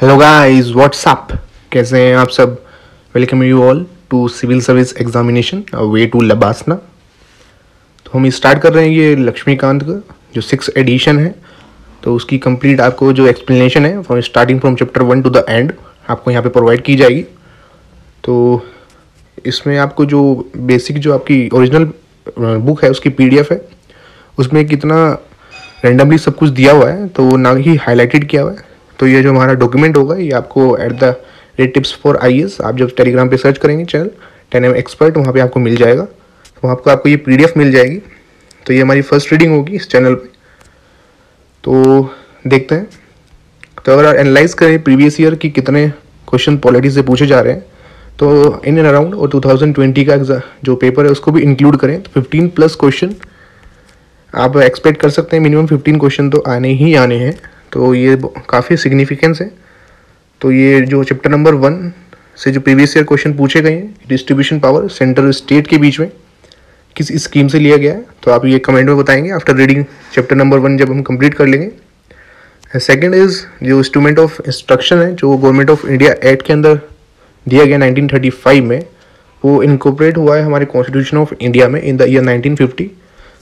Hello guys what's up, कैसे हैं आप सब। Welcome you all to civil service examination way to LBSNAA. तो हम स्टार्ट कर रहे हैं ये लक्ष्मीकांत का जो 6th एडिशन है। तो उसकी कंप्लीट आपको जो एक्सप्लेनेशन है from starting from chapter 1 to the end आपको यहाँ पे प्रोवाइड की जाएगी। तो इसमें आपको जो बेसिक जो आपकी ओरिजिनल बुक है उसकी PDF है, उसमें कितना रैंडमली सब कुछ दिया हुआ है तो ना ही हाईलाइटेड किया हुआ है। तो ये जो हमारा डॉक्यूमेंट होगा ये आपको @टिप्स फॉर IAS आप जब टेलीग्राम पे सर्च करेंगे चैनल 10M एक्सपर्ट, वहाँ पे आपको मिल जाएगा। तो आपको ये PDF मिल जाएगी। तो ये हमारी फर्स्ट रीडिंग होगी इस चैनल पे। तो देखते हैं। तो अगर एनालाइज करें प्रीवियस ईयर की कितने क्वेश्चन पॉलिटी से पूछे जा रहे हैं तो इन एंड अराउंड, और 2020 का जो पेपर है उसको भी इंक्लूड करें तो 15+ क्वेश्चन आप एक्सपेक्ट कर सकते हैं। मिनिमम 15 क्वेश्चन तो आने ही आने हैं। तो ये काफ़ी सिग्निफिकेंस है। तो ये जो चैप्टर नंबर 1 से जो प्रीवियस ईयर क्वेश्चन पूछे गए हैं, डिस्ट्रीब्यूशन पावर सेंट्रल स्टेट के बीच में किस स्कीम से लिया गया है, तो आप ये कमेंट में बताएंगे आफ्टर रीडिंग चैप्टर नंबर 1 जब हम कंप्लीट कर लेंगे। सेकंड इज जो इंस्ट्रूमेंट ऑफ इंस्ट्रक्शन है जो गवर्नमेंट ऑफ इंडिया एक्ट के अंदर दिया गया 1935 में, वो इनकॉर्पोरेट हुआ है हमारे कॉन्स्टिट्यूशन ऑफ इंडिया में इन द ईयर 1950।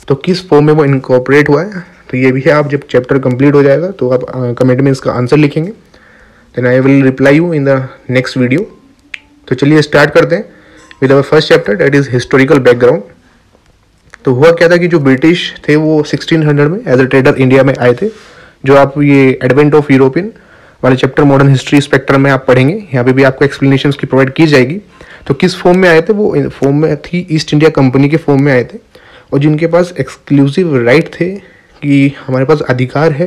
तो किस फॉर्म में वो इनकॉर्पोरेट हुआ है तो ये भी है। आप जब चैप्टर कंप्लीट हो जाएगा तो आप कमेंट में इसका आंसर लिखेंगे, then I will reply you in the next video. तो चलिए स्टार्ट करते हैं with our first chapter, that is historical background. तो हुआ क्या था कि जो ब्रिटिश थे वो 1600 में एज ए ट्रेडर इंडिया में आए थे। जो आप ये एडवेंट ऑफ यूरोपियन वाले चैप्टर मॉडर्न हिस्ट्री स्पेक्ट्रम में आप पढ़ेंगे, यहाँ पे भी आपको एक्सप्लेनेशन उसकी प्रोवाइड की जाएगी। तो किस फॉर्म में आए थे, वो फॉर्म में थी ईस्ट इंडिया कंपनी के फॉर्म में आए थे, और जिनके पास एक्सक्लूसिव राइट थे कि हमारे पास अधिकार है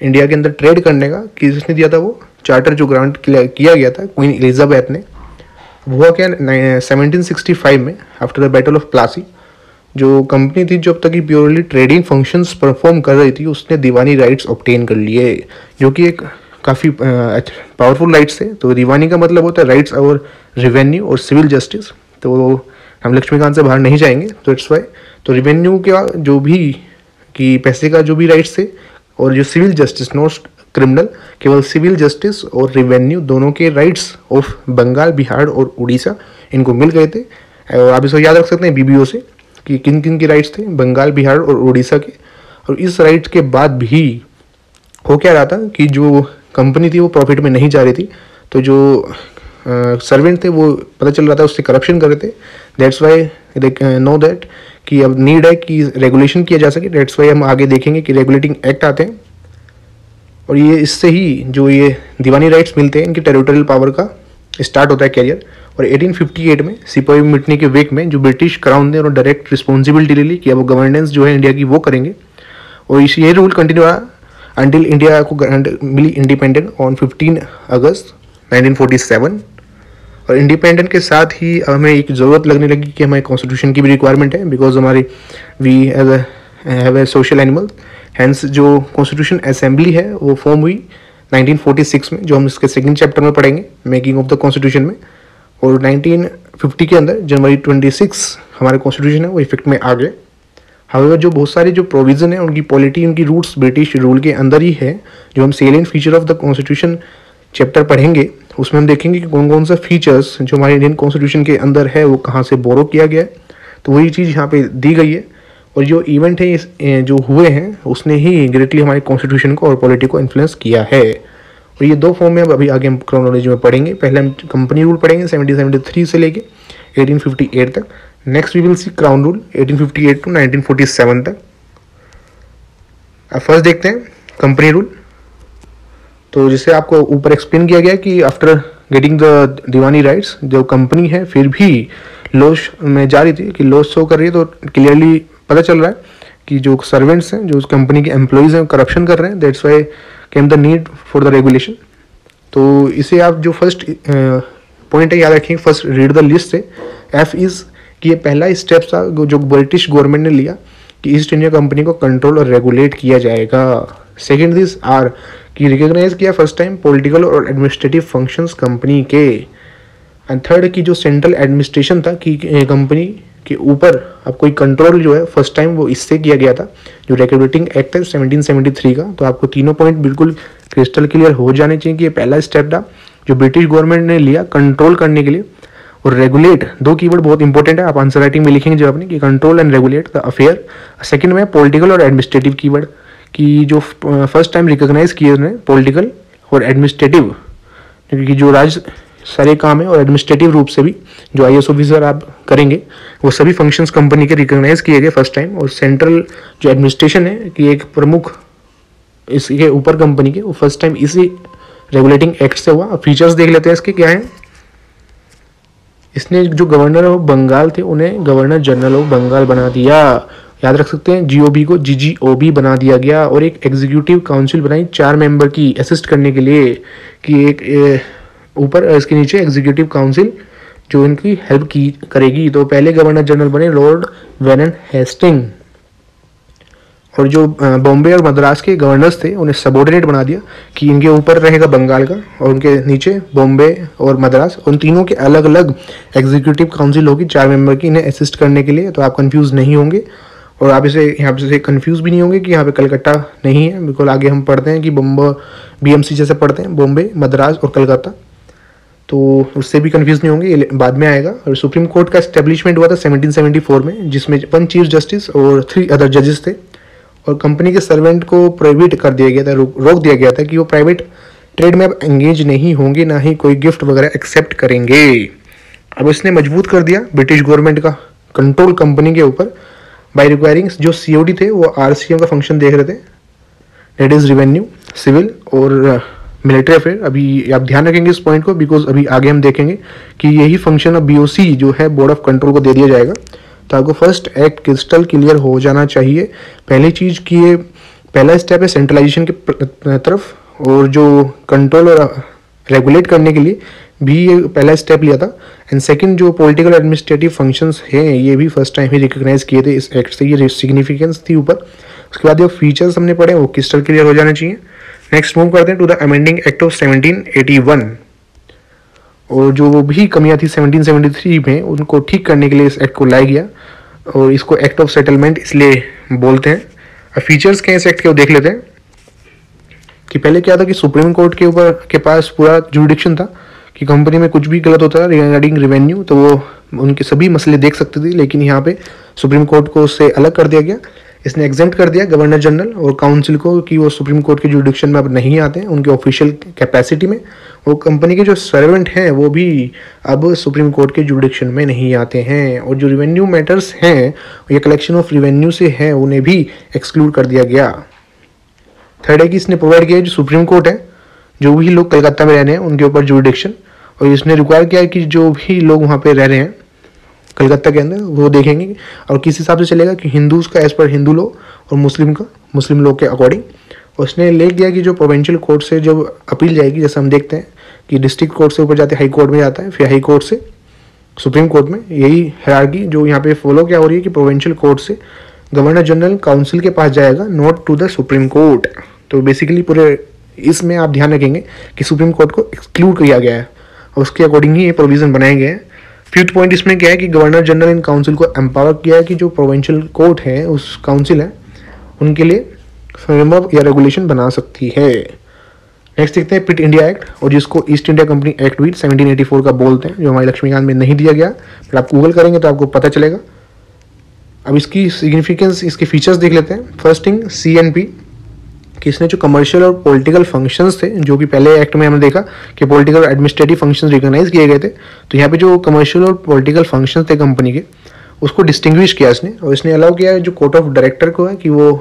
इंडिया के अंदर ट्रेड करने का। किसने दिया था वो चार्टर जो ग्रांट किया गया था क्वीन एलिजाबेथ ने। हुआ क्या 1765 में after the battle of Plassey, जो कंपनी थी जो अब तक की प्योरली ट्रेडिंग फंक्शंस परफॉर्म कर रही थी उसने दीवानी राइट्स ऑब्टेन कर लिए, जो कि एक काफ़ी पावरफुल राइट्स थे। तो दीवानी का मतलब होता है राइट्स और रेवेन्यू और सिविल जस्टिस। तो हम लक्ष्मीकांत से बाहर नहीं जाएंगे, तो इट्स वाई। तो रेवेन्यू का जो भी कि पैसे का जो भी राइट्स थे, और जो सिविल जस्टिस नॉट क्रिमिनल, केवल सिविल जस्टिस और रेवेन्यू दोनों के राइट्स ऑफ बंगाल, बिहार और उड़ीसा इनको मिल गए थे। और आप इसको याद रख सकते हैं BBO से कि किन किन के राइट्स थे, बंगाल, बिहार और उड़ीसा के। और इस राइट्स के बाद भी हो क्या रहा था कि जो कंपनी थी वो प्रॉफिट में नहीं जा रही थी। तो जो सर्वेंट थे वो पता चल रहा था उससे करप्शन कर रहे थे। That's why they know that कि अब नीड है कि रेगुलेशन किया जा सके। दैट्स वाई हम आगे देखेंगे कि रेगुलेटिंग एक्ट आते हैं, और ये इससे ही जो ये दीवानी राइट्स मिलते हैं इनकी टेरिटोरियल पावर का स्टार्ट होता है कैरियर। और 1858 में सिपाही मिटने के वेक में जो ब्रिटिश क्राउन ने और डायरेक्ट रिस्पॉन्सिबिलिटी ले ली कि अब गवर्नेंस जो है इंडिया की वो करेंगे। और ये रूल कंटिन्यू रहा अंटिल इंडिया को मिली इंडिपेंडेंट ऑन 15 अगस्त 1947। और इंडिपेंडेंट के साथ ही हमें एक ज़रूरत लगने लगी कि हमारे कॉन्स्टिट्यूशन की भी रिक्वायरमेंट है, बिकॉज हमारी we have a social animal. Hence जो कॉन्स्टिट्यूशन असेंबली है वो फॉर्म हुई 1946 में, जो हम इसके सेकंड चैप्टर में पढ़ेंगे मेकिंग ऑफ द कॉन्स्टिट्यूशन में। और 1950 के अंदर जनवरी 26 हमारे कॉन्स्टिट्यूशन है वो इफेक्ट में आ गए। हाउएवर जो बहुत सारे जो प्रोविज़न है उनकी पॉलिटी, उनकी रूट्स ब्रिटिश रूल के अंदर ही है। जो हम salient feature of the constitution chapter पढ़ेंगे उसमें हम देखेंगे कि कौन कौन सा फीचर्स जो हमारे इंडियन कॉन्स्टिट्यूशन के अंदर है वो कहाँ से बोरो किया गया है। तो वही चीज़ यहाँ पे दी गई है। और जो इवेंट है जो हुए हैं उसने ही ग्रेटली हमारे कॉन्स्टिट्यूशन को और पॉलिटी को इन्फ्लुएंस किया है। और ये 2 फॉर्म में अब अभी आगे हम क्रोनोलॉजी में पढ़ेंगे। पहले हम कंपनी रूल पढ़ेंगे 1773 से लेके 1858 तक। Next we will see crown rule 1858 to 1947 तक। अब फर्स्ट देखते हैं कंपनी रूल। तो जिसे आपको ऊपर एक्सप्लेन किया गया कि after getting the Deewani rights जो कंपनी है फिर भी लॉस में जा रही थी, कि लॉस शो कर रही है, तो क्लियरली पता चल रहा है कि जो सर्वेंट्स हैं जो उस कंपनी के एम्प्लॉयज़ हैं करप्शन कर रहे हैं। That's why came the need for the regulation. तो इसे आप जो फर्स्ट पॉइंट है याद रखेंगे, फर्स्ट रीड द लिस्ट से। F इज़ कि ये पहला स्टेप था जो ब्रिटिश गवर्नमेंट ने लिया कि ईस्ट इंडिया कंपनी को कंट्रोल और रेगुलेट किया जाएगा। सेकेंड दिस R कि रिकॉग्नाइज किया फर्स्ट टाइम पॉलिटिकल और एडमिनिस्ट्रेटिव फंक्शंस कंपनी के। एंड थर्ड की जो सेंट्रल एडमिनिस्ट्रेशन था कि कंपनी के ऊपर अब कोई कंट्रोल जो है फर्स्ट टाइम वो इससे किया गया था, जो रेगुलेटिंग एक्ट है 1773 का। तो आपको तीनों पॉइंट बिल्कुल क्रिस्टल क्लियर हो जाने चाहिए कि ये पहला स्टेप था जो ब्रिटिश गवर्नमेंट ने लिया कंट्रोल करने के लिए। और रेगुलेट, दो कीवर्ड बहुत इंपॉर्टेंट है, आप आंसर राइटिंग में लिखेंगे जब अपने कि control and regulate the affair. Second में पॉलिटिकल और एडमिनिस्ट्रेटिव कीवर्ड कि जो फर्स्ट टाइम रिकॉग्नाइज किए उन्होंने पॉलिटिकल और एडमिनिस्ट्रेटिव, क्योंकि जो राज्य सारे काम है और एडमिनिस्ट्रेटिव रूप से भी जो आईएएस ऑफिसर आप करेंगे वो सभी फंक्शंस कंपनी के रिकॉग्नाइज किए गए फर्स्ट टाइम। और सेंट्रल जो एडमिनिस्ट्रेशन है कि एक प्रमुख इसके ऊपर कंपनी के, वो फर्स्ट टाइम इसी रेगुलेटिंग एक्ट से हुआ। फीचर्स देख लेते हैं इसके क्या है। इसने जो गवर्नर ऑफ बंगाल थे उन्हें गवर्नर जनरल ऑफ बंगाल बना दिया, याद रख सकते हैं। जीओबी को जीजीओबी बना दिया गया। और एक एग्जीक्यूटिव काउंसिल बनाई 4 मेंबर की असिस्ट करने के लिए, कि एक ऊपर इसके नीचे एग्जीक्यूटिव काउंसिल जो इनकी हेल्प की करेगी। तो पहले गवर्नर जनरल बने लॉर्ड वेरन हेस्टिंग। और जो बॉम्बे और मद्रास के गवर्नर्स थे उन्हें सबऑर्डिनेट बना दिया कि इनके ऊपर रहेगा बंगाल का और उनके नीचे बॉम्बे और मद्रास, उन तीनों के अलग अलग एग्जीक्यूटिव काउंसिल होगी 4 मेंबर की, इन्हें असिस्ट करने के लिए। तो आप कंफ्यूज नहीं होंगे और आप इसे यहाँ से कंफ्यूज भी नहीं होंगे कि यहाँ पे कलकत्ता नहीं है। बिल्कुल आगे हम पढ़ते हैं कि बीएमसी जैसे पढ़ते हैं, बॉम्बे, मद्रास और कलकत्ता, तो उससे भी कंफ्यूज नहीं होंगे, ये बाद में आएगा। और सुप्रीम कोर्ट का एस्टेब्लिशमेंट हुआ था 1774 में, जिसमें 1 चीफ जस्टिस और 3 अदर जजेस थे। और कंपनी के सर्वेंट को प्रोहिबिट कर दिया गया था, रोक दिया गया था कि वो प्राइवेट ट्रेड में अब एंगेज नहीं होंगे, ना ही कोई गिफ्ट वगैरह एक्सेप्ट करेंगे। अब इसने मजबूत कर दिया ब्रिटिश गवर्नमेंट का कंट्रोल कंपनी के ऊपर बाय रिक्वायरिंग जो सीओडी थे वो आरसीएम का फंक्शन देख रहे थे, दैट इज रेवेन्यू, सिविल और मिलिट्री अफेयर। अभी आप ध्यान रखेंगे इस पॉइंट को, बिकॉज अभी आगे हम देखेंगे कि यही फंक्शन अब बीओसी जो है बोर्ड ऑफ कंट्रोल को दे दिया जाएगा। तो आपको फर्स्ट एक्ट क्रिस्टल क्लियर हो जाना चाहिए। पहली चीज कि ये पहला स्टेप है सेंट्रलाइजेशन की तरफ, और जो कंट्रोल और रेगुलेट करने के लिए भी ये पहला स्टेप लिया था। एंड सेकंड जो पॉलिटिकल एडमिनिस्ट्रेटिव फंक्शंस हैं ये भी फर्स्ट टाइम ही रिकॉग्नाइज किए थे इस एक्ट से, ये सिग्निफिकेंस थी ऊपर। उसके बाद जो फीचर्स हमने पढ़े वो क्रिस्टल क्लियर हो जाने चाहिए। नेक्स्ट मूव करते हैं to the amending act of 1781, और जो वो भी कमियां थी 1773 में उनको ठीक करने के लिए इस एक्ट को लाया गया, और इसको एक्ट ऑफ सेटलमेंट इसलिए बोलते हैं। अब फीचर्स क्या इस एक्ट के वो देख लेते हैं कि पहले क्या था कि सुप्रीम कोर्ट के ऊपर के पास पूरा जुरिडिक्शन था कि कंपनी में कुछ भी गलत होता है रिगार्डिंग रेवेन्यू तो वो उनके सभी मसले देख सकते थे, लेकिन यहाँ पे सुप्रीम कोर्ट को उससे अलग कर दिया गया। इसने एग्जेम्प्ट कर दिया गवर्नर जनरल और काउंसिल को कि वो सुप्रीम कोर्ट के जुरिडिक्शन में अब नहीं आते हैं उनके ऑफिशियल कैपेसिटी में। वो कंपनी के जो सर्वेंट हैं वो भी अब सुप्रीम कोर्ट के जुरिडिक्शन में नहीं आते हैं, और जो रिवेन्यू मैटर्स हैं ये कलेक्शन ऑफ रिवेन्यू से हैं उन्हें भी एक्सक्लूड कर दिया गया। थर्ड है कि इसने प्रोवाइड किया जो सुप्रीम कोर्ट है जो भी लोग कलकत्ता में रह रहे हैं उनके ऊपर जुरिडिक्शन, और इसने रिक्वायर किया है कि जो भी लोग वहाँ पे रह रहे हैं कलकत्ता के अंदर वो देखेंगे, और किस हिसाब से चलेगा कि हिंदूज का एज पर हिंदू लॉ और मुस्लिम का मुस्लिम लॉ के अकॉर्डिंग। उसने ले दिया कि जो प्रोविंशियल कोर्ट से जब अपील जाएगी, जैसे हम देखते हैं कि डिस्ट्रिक्ट कोर्ट से ऊपर जाते हाई कोर्ट में जाता है, फिर हाई कोर्ट से सुप्रीम कोर्ट में, यही हायरार्की जो यहाँ पे फॉलो क्या हो रही है कि प्रोविंशियल कोर्ट से गवर्नर जनरल काउंसिल के पास जाएगा, not to the supreme court. तो बेसिकली पूरे इसमें आप ध्यान रखेंगे कि सुप्रीम कोर्ट को एक्सक्लूड किया गया है और उसके अकॉर्डिंग ही ये प्रोविजन बनाए गए हैं। फिफ्थ पॉइंट इसमें क्या है कि गवर्नर जनरल इन काउंसिल को एम्पावर किया है कि जो प्रोविंशियल कोर्ट है उस काउंसिल है उनके लिए फ्रेमवर्क या रेगुलेशन बना सकती है। नेक्स्ट देखते हैं पिट इंडिया एक्ट, और जिसको ईस्ट इंडिया कंपनी एक्ट भी 1784 का बोलते हैं, जो हमारे लक्ष्मीकांत में नहीं दिया गया, फिर आप गूगल करेंगे तो आपको पता चलेगा। अब इसकी सिग्निफिकेंस, इसके फीचर्स देख लेते हैं। फर्स्ट थिंग CNP, कि इसने जो कमर्शियल और पॉलिटिकल फंक्शंस थे, जो कि पहले एक्ट में हमने देखा कि पॉलिटिकल और एडमिनिस्ट्रेटिव फंक्शंस रिकॉग्नाइज किए गए थे, तो यहाँ पे जो कमर्शियल और पॉलिटिकल फंक्शंस थे कंपनी के उसको डिस्टिंग्विश किया इसने, और इसने अलाउ किया जो कोर्ट ऑफ डायरेक्टर को है कि वो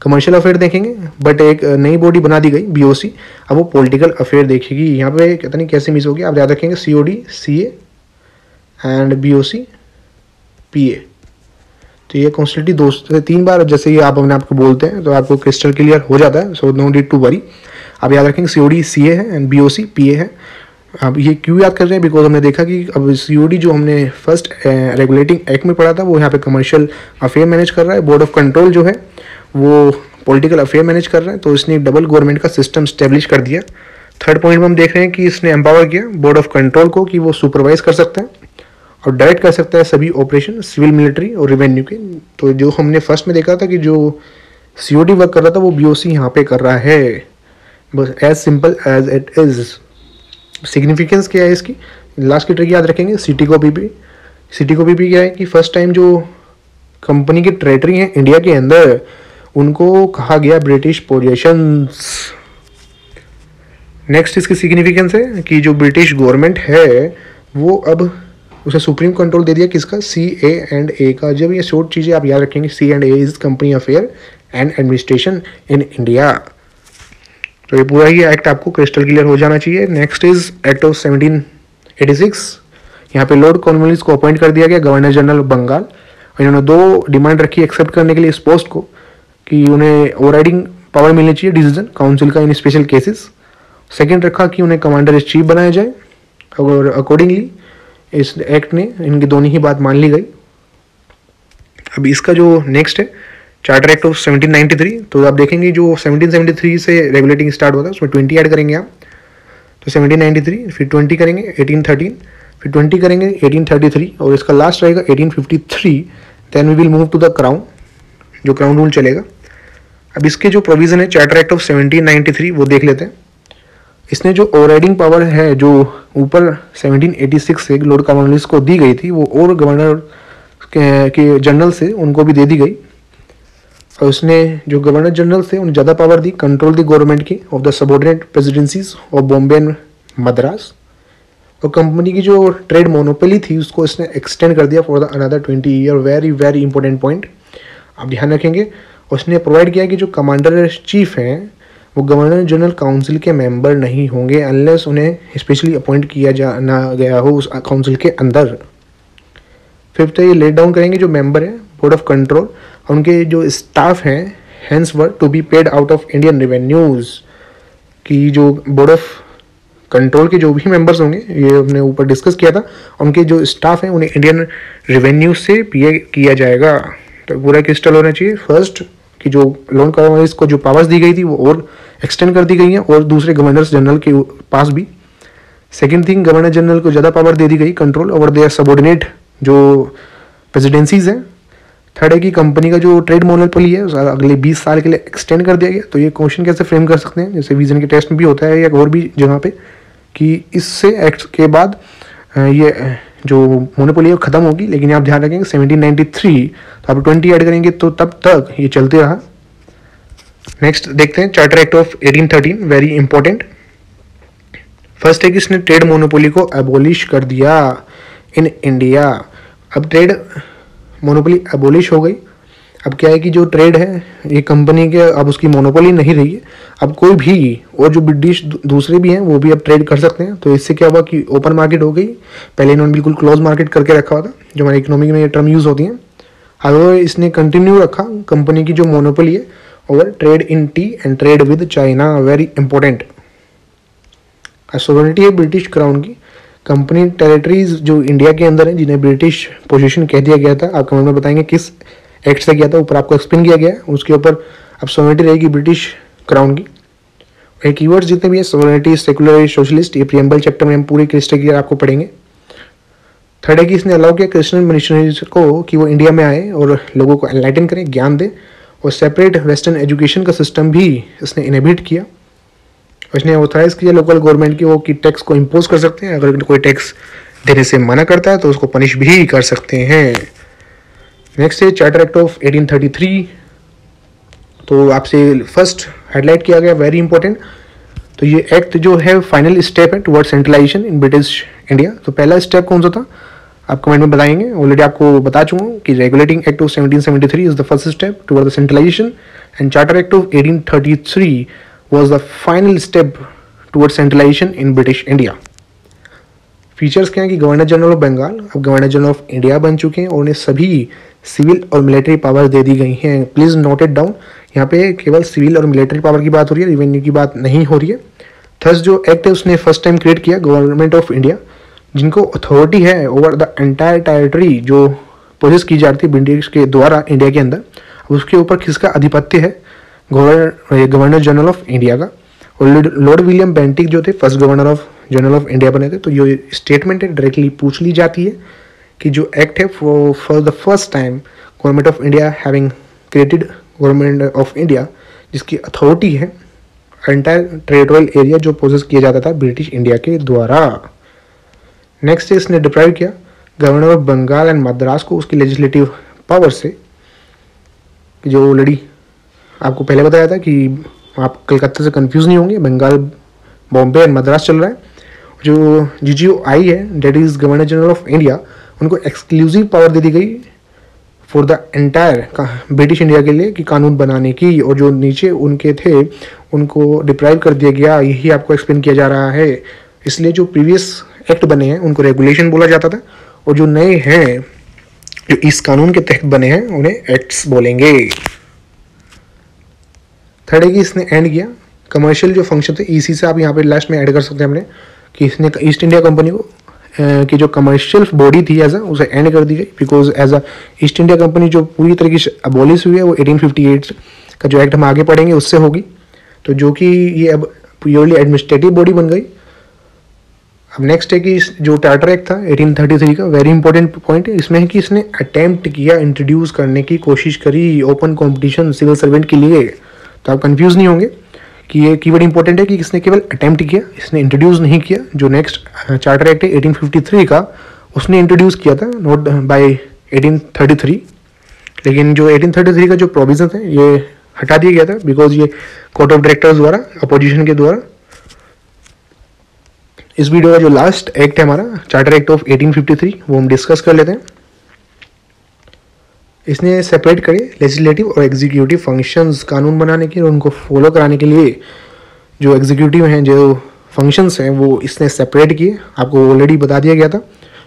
कमर्शियल अफेयर देखेंगे, बट एक नई बॉडी बना दी गई BOC, अब वो पॉलिटिकल अफेयर देखेगी। यहाँ पे पता नहीं कैसे मिस होगी, आप याद रखेंगे COD CA and BOC PA। तो ये कॉन्स्टेंटली 2 से 3 बार जैसे ही आप अपने आपको बोलते हैं तो आपको क्रिस्टल क्लियर हो जाता है, so no need to worry. आप याद रखेंगे COD CA है एंड BOC PA है। अब ये क्यों याद कर रहे हैं, बिकॉज हमने देखा कि अब COD जो हमने फर्स्ट रेगुलेटिंग एक्ट में पढ़ा था वो यहाँ पे कमर्शियल अफेयर मैनेज कर रहा है, बोर्ड ऑफ कंट्रोल जो है वो पॉलिटिकल अफेयर मैनेज कर रहा है, तो इसने डबल गवर्नमेंट का सिस्टम स्टेब्लिश कर दिया। थर्ड पॉइंट में हम देख रहे हैं कि इसने एम्पावर किया बोर्ड ऑफ कंट्रोल को कि वो सुपरवाइज कर सकते हैं और डायरेक्ट कर सकता है सभी ऑपरेशन सिविल, मिलिट्री और रेवेन्यू के। तो जो हमने फर्स्ट में देखा था कि जो COD वर्क कर रहा था वो BOC यहाँ पे कर रहा है, बस as simple as it is. Significance क्या है इसकी, लास्ट की ट्रिक याद रखेंगे, सिटी को PP। सिटी को PP क्या है कि फर्स्ट टाइम जो कंपनी के टेरेटरी हैं इंडिया के अंदर उनको कहा गया ब्रिटिश पोजेशंस। नेक्स्ट इसकी सिग्निफिकेंस है कि जो ब्रिटिश गवर्नमेंट है वो अब उसे सुप्रीम कंट्रोल दे दिया किसका, C&A का। जब ये शॉर्ट चीज़ें आप याद रखेंगे, C&A is company affair and administration in India. तो ये पूरा ही एक्ट आपको क्रिस्टल क्लियर हो जाना चाहिए। Next is act of 1786। यहाँ पे लॉर्ड कॉर्नवालिस को अपॉइंट कर दिया गया गवर्नर जनरल ऑफ बंगाल। इन्होंने 2 डिमांड रखी एक्सेप्ट करने के लिए इस पोस्ट को कि उन्हें ओवरराइडिंग पावर मिलनी चाहिए डिसीजन काउंसिल का इन स्पेशल केसेस। सेकंड रखा कि उन्हें कमांडर इन चीफ बनाया जाए, और अकॉर्डिंगली इस एक्ट ने इनकी दोनों ही बात मान ली गई। अब इसका जो नेक्स्ट है चार्टर एक्ट ऑफ 1793। तो आप देखेंगे जो 1773 से रेगुलेटिंग स्टार्ट होता है उसमें 20 ऐड करेंगे आप, तो 1793, फिर 20 करेंगे 1813, फिर 20 करेंगे 1833, और इसका लास्ट रहेगा 1853। Then we will move to the crown, जो क्राउन रूल चलेगा। अब इसके जो प्रोविजन है चार्टर एक्ट ऑफ 1793 वो देख लेते हैं। इसने जो ओवरराइडिंग पावर है जो ऊपर 1786 से लॉर्ड कॉर्नवालिस को दी गई थी वो और गवर्नर के जनरल से उनको भी दे दी गई, और उसने जो गवर्नर जनरल से उन्हें ज़्यादा पावर दी कंट्रोल दी गवर्नमेंट की of the subordinate presidencies of Bombay and Madras. और कंपनी की जो ट्रेड मोनोपोली थी उसको इसने एक्सटेंड कर दिया for the another 20 year. Very very important point आप ध्यान रखेंगे। उसने प्रोवाइड किया कि जो कमांडर चीफ हैं वो गवर्नर जनरल काउंसिल के मेंबर नहीं होंगे अनलेस उन्हें स्पेशली अपॉइंट किया जाना गया हो उस काउंसिल के अंदर। फिफ्थ ये लेट डाउन करेंगे जो मेंबर है बोर्ड ऑफ कंट्रोल, उनके जो स्टाफ हैं hence were to be paid out of Indian revenues. की जो बोर्ड ऑफ कंट्रोल के जो भी मेंबर्स होंगे, ये हमने ऊपर डिस्कस किया था, उनके जो स्टाफ हैं उन्हें इंडियन रेवेन्यू से पे किया जाएगा। तो पूरा क्रिस्टल होना चाहिए। फर्स्ट कि जो लॉर्ड कॉर्नवालिस को जो पावर्स दी गई थी वो और एक्सटेंड कर दी गई हैं और दूसरे गवर्नर्स जनरल के पास भी। सेकेंड थिंग, गवर्नर जनरल को ज़्यादा पावर दे दी गई कंट्रोल ओवर देयर सबऑर्डिनेट जो प्रेसिडेंसीज हैं। थर्ड है कि कंपनी का जो ट्रेड मोनोपोली है अगले 20 साल के लिए एक्सटेंड कर दिया गया। तो ये क्वेश्चन कैसे फ्रेम कर सकते हैं, जैसे विजन के टेस्ट में भी होता है या और भी जगह पे, कि इससे एक्ट के बाद ये जो मोनोपोली है खत्म होगी। लेकिन आप ध्यान रखेंगे 1793 तो आप 20 ऐड करेंगे तो तब तक ये चलते रहा। नेक्स्ट देखते हैं charter act of 1813, very important. First है कि इसने ट्रेड मोनोपोली को एबोलिश कर दिया इन इंडिया। अब ट्रेड मोनोपोली एबोलिश हो गई। अब क्या है कि जो ट्रेड है ये कंपनी के अब उसकी मोनोपोली नहीं रही है। अब कोई भी और जो ब्रिटिश दूसरे भी हैं वो भी अब ट्रेड कर सकते हैं। तो इससे क्या हुआ कि ओपन मार्केट हो गई। पहले इन्होंने बिल्कुल क्लोज मार्केट करके रखा हुआ था, जो हमारे इकोनॉमिक में ये टर्म यूज़ होती हैं। अगर इसने कंटिन्यू रखा कंपनी की जो मोनोपोली है over trade in T and trade with China, very important. Sovereignty है ब्रिटिश क्राउन की। कंपनी टेरिटरीज जो इंडिया के अंदर हैं जिन्हें ब्रिटिश पोजीशन कह दिया गया था, आप कमेंट में बताएंगे किस एक्ट से किया था, ऊपर आपको एक्सप्लेन किया गया है। उसके ऊपर अब सोवरेनिटी रहेगी ब्रिटिश क्राउन की। ये कीवर्ड्स जितने भी है सोवरेनिटी, सेकुलर, सोशलिस्ट, ये प्रीएम्बल चैप्टर में हम पूरे क्रिस्टल क्लियर आपको पढ़ेंगे। थर्ड है कि इसने अलाउ किया क्रिश्चियन मिशनरीज को कि वो इंडिया में आए और लोगों को एनलाइटन करें, ज्ञान दें। और सेपरेट वेस्टर्न एजुकेशन का सिस्टम भी इसने इनहिबिट किया। इसने ऑथराइज किया लोकल गवर्नमेंट की वो कि टैक्स को इम्पोज कर सकते हैं। अगर कोई टैक्स देने से मना करता है तो उसको पनिश भी कर सकते हैं। नेक्स्ट है चार्टर एक्ट ऑफ 1833। तो आपसे फर्स्ट हाईलाइट किया गया, वेरी इंपॉर्टेंट। तो ये एक्ट जो है फाइनल स्टेप है toward centralisation in British India. तो पहला स्टेप कौन सा था आप कमेंट में बताएंगे। ऑलरेडी आपको बता चुका हूँ कि regulating act of 1773 is the first step toward the centralization and charter act of 1833 was the final step towards centralization in British India। Features क्या है कि गवर्नर जनरल ऑफ बंगाल अब गवर्नर जनरल ऑफ इंडिया बन चुके हैं और उन्हें सभी सिविल और मिलिट्री पावर दे दी गई हैं। प्लीज़ नोट इट डाउन, यहाँ पे केवल सिविल और मिलिट्री पावर की बात हो रही है, रेवेन्यू की बात नहीं हो रही है। थर्स जो एक्ट है उसने फर्स्ट टाइम क्रिएट किया गवर्नमेंट ऑफ इंडिया, जिनको अथॉरिटी है ओवर द एंटायर टेरिटरी जो पोजेस की जाती है ब्रिटिश के द्वारा इंडिया के अंदर। उसके ऊपर किसका आधिपत्य है, गवर्नर जनरल ऑफ इंडिया का। और लॉर्ड विलियम बेंटिक जो थे first governor of general of India बने थे। तो ये स्टेटमेंट है डायरेक्टली पूछ ली जाती है कि जो एक्ट है for the first time government of India having created government of India, जिसकी अथॉरिटी है एंटायर टेरिटोरियल एरिया जो पोजेस किया जाता था ब्रिटिश इंडिया के द्वारा। नेक्स्ट इसने डिप्राइव किया governor of Bengal and Madras को उसकी लेजिस्लेटिव पावर से, जो ऑलरेडी आपको पहले बताया था कि आप कलकत्ता से कंफ्यूज नहीं होंगे, बंगाल बॉम्बे एंड मद्रास चल रहा है। जो GGOI है that is governor general of India, उनको एक्सक्लूसिव पावर दे दी गई for the entire British India के लिए कि कानून बनाने की, और जो नीचे उनके थे उनको डिप्राइव कर दिया गया। यही आपको एक्सप्लेन किया जा रहा है। इसलिए जो प्रीवियस एक्ट बने हैं उनको रेगुलेशन बोला जाता था, और जो नए हैं जो इस कानून के तहत बने हैं उन्हें एक्ट्स बोलेंगे। थर्ड है कि इसने एंड किया कमर्शियल जो फंक्शन थे, इसी से आप यहाँ पे लास्ट में ऐड कर सकते हैं हमने कि इसने ईस्ट इंडिया कंपनी को की जो कमर्शियल बॉडी थी एज उसे एंड कर दी गई, because as a East India Company जो पूरी तरीके से अबॉलिश हुई है वो 1858 का जो एक्ट हम आगे पढ़ेंगे उससे होगी, तो जो कि ये अब प्योरली एडमिनिस्ट्रेटिव बॉडी बन गई। अब नेक्स्ट है कि जो चार्टर एक्ट था 1833 का, वेरी इंपॉर्टेंट पॉइंट है इसमें है कि इसने अटेम्प्ट किया इंट्रोड्यूस करने की कोशिश करी ओपन कॉम्पिटिशन सिविल सर्वेंट के लिए। तो आप कंफ्यूज नहीं होंगे कि ये कीवर्ड इंपॉर्टेंट है कि इसने केवल अटेम्प्ट किया, इसने इंट्रोड्यूस नहीं किया। जो नेक्स्ट चार्टर एक्ट है 1853 का उसने इंट्रोड्यूस किया था, नोट बाय 1833, लेकिन जो 1833 का जो प्रोविजन है ये हटा दिया गया था बिकॉज ये कोर्ट ऑफ डायरेक्टर्स द्वारा अपोजिशन के द्वारा। इस वीडियो का जो लास्ट एक्ट है हमारा चार्टर एक्ट ऑफ 1853 वो हम डिस्कस कर लेते हैं। इसने सेपरेट करे लेजिस्लेटिव और एग्जीक्यूटिव फंक्शंस कानून बनाने के और उनको फॉलो कराने के लिए। जो एग्जीक्यूटिव हैं जो फंक्शंस हैं वो इसने सेपरेट किए, आपको ऑलरेडी बता दिया गया था।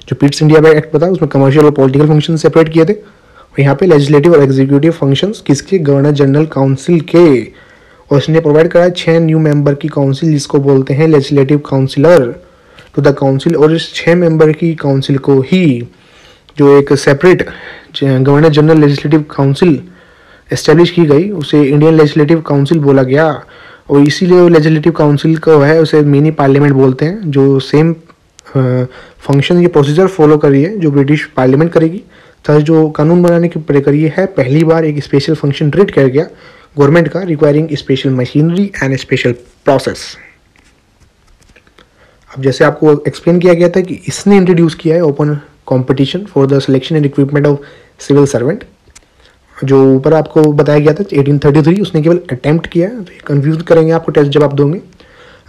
जो पिट्स इंडिया एक्ट बता उसमें कमर्शियल और पॉलिटिकल फंक्शन सेपरेट किए थे, और यहाँ पे लेजिस्लेटिव और एग्जीक्यूटिव फंक्शंस किसके, गवर्नर जनरल काउंसिल के। और इसने प्रोवाइड कराया 6 न्यू मेंबर की काउंसिल जिसको बोलते हैं legislative councillor to the council. और इस 6 मेंबर की काउंसिल को ही जो एक separate governor general legislative council establish की गई उसे इंडियन लेजिस्लेटिव काउंसिल बोला गया। और इसीलिए लेजिस्लेटिव काउंसिल को है उसे मिनी पार्लियामेंट बोलते हैं, जो सेम फंक्शन ये प्रोसीजर फॉलो कर रही है जो ब्रिटिश पार्लियामेंट करेगी। थर्ड जो कानून बनाने की प्रक्रिया है पहली बार एक स्पेशल फंक्शन ट्रीट किया गया गवर्नमेंट का, requiring special machinery and special process. अब जैसे आपको एक्सप्लेन किया गया था कि इसने इंट्रोड्यूस किया है open competition for the selection and recruitment of civil servant, जो ऊपर आपको बताया गया था 1833 उसने केवल अटेम्प्ट किया है, तो कंफ्यूज करेंगे आपको टेस्ट जब आप दोगे।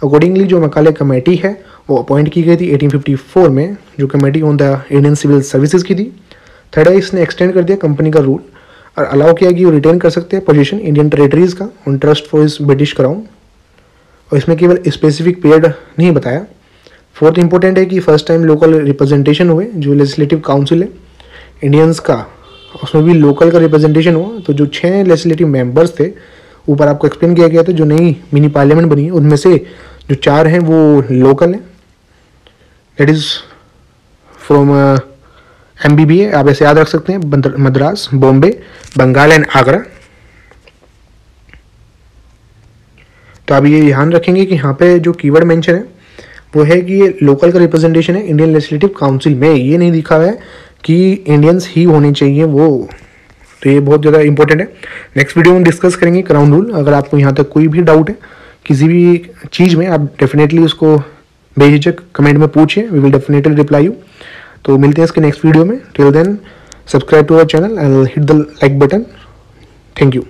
अकॉर्डिंगली जो मकाले कमेटी है वो अपॉइंट की गई थी 1854 में, जो committee on the Indian civil services की थी। थर्ड है इसने एक्सटेंड कर दिया कंपनी का रूल और अलाउ किया कि वो रिटेन कर सकते हैं पोजीशन इंडियन टेरिटरीज का ऑन ट्रस्ट फॉर इस ब्रिटिश क्राउन, और इसमें केवल स्पेसिफिक पीरियड नहीं बताया। फोर्थ इंपॉर्टेंट है कि फर्स्ट टाइम लोकल रिप्रेजेंटेशन हुए, जो लेजिस्लेटिव काउंसिल है इंडियंस का उसमें भी लोकल का रिप्रेजेंटेशन हुआ। तो जो 6 लेजिस्लेटिव मेंबर्स थे ऊपर आपको एक्सप्लेन किया गया था, जो नई मिनी पार्लियामेंट बनी है उनमें से जो 4 हैं वो लोकल हैं, दैट इज़ फ्रॉम MBBA, आप ऐसे याद रख सकते हैं, मद्रास, बॉम्बे, बंगाल एंड आगरा। तो आप ये ध्यान रखेंगे कि यहाँ पे जो कीवर्ड मेंशन है वो है कि ये लोकल का रिप्रेजेंटेशन है इंडियन लेजिस्लेटिव काउंसिल में, ये नहीं दिखा हुआ है कि इंडियंस ही होने चाहिए वो। तो ये बहुत ज़्यादा इंपॉर्टेंट है। नेक्स्ट वीडियो में डिस्कस करेंगे क्राउन रूल। अगर आपको यहाँ तक कोई भी डाउट है किसी भी चीज़ में, आप डेफिनेटली उसको बेझिझक कमेंट में पूछिए, we will definitely reply you. तो मिलते हैं इसके नेक्स्ट वीडियो में। Till then subscribe to our channel and hit the like button. Thank you.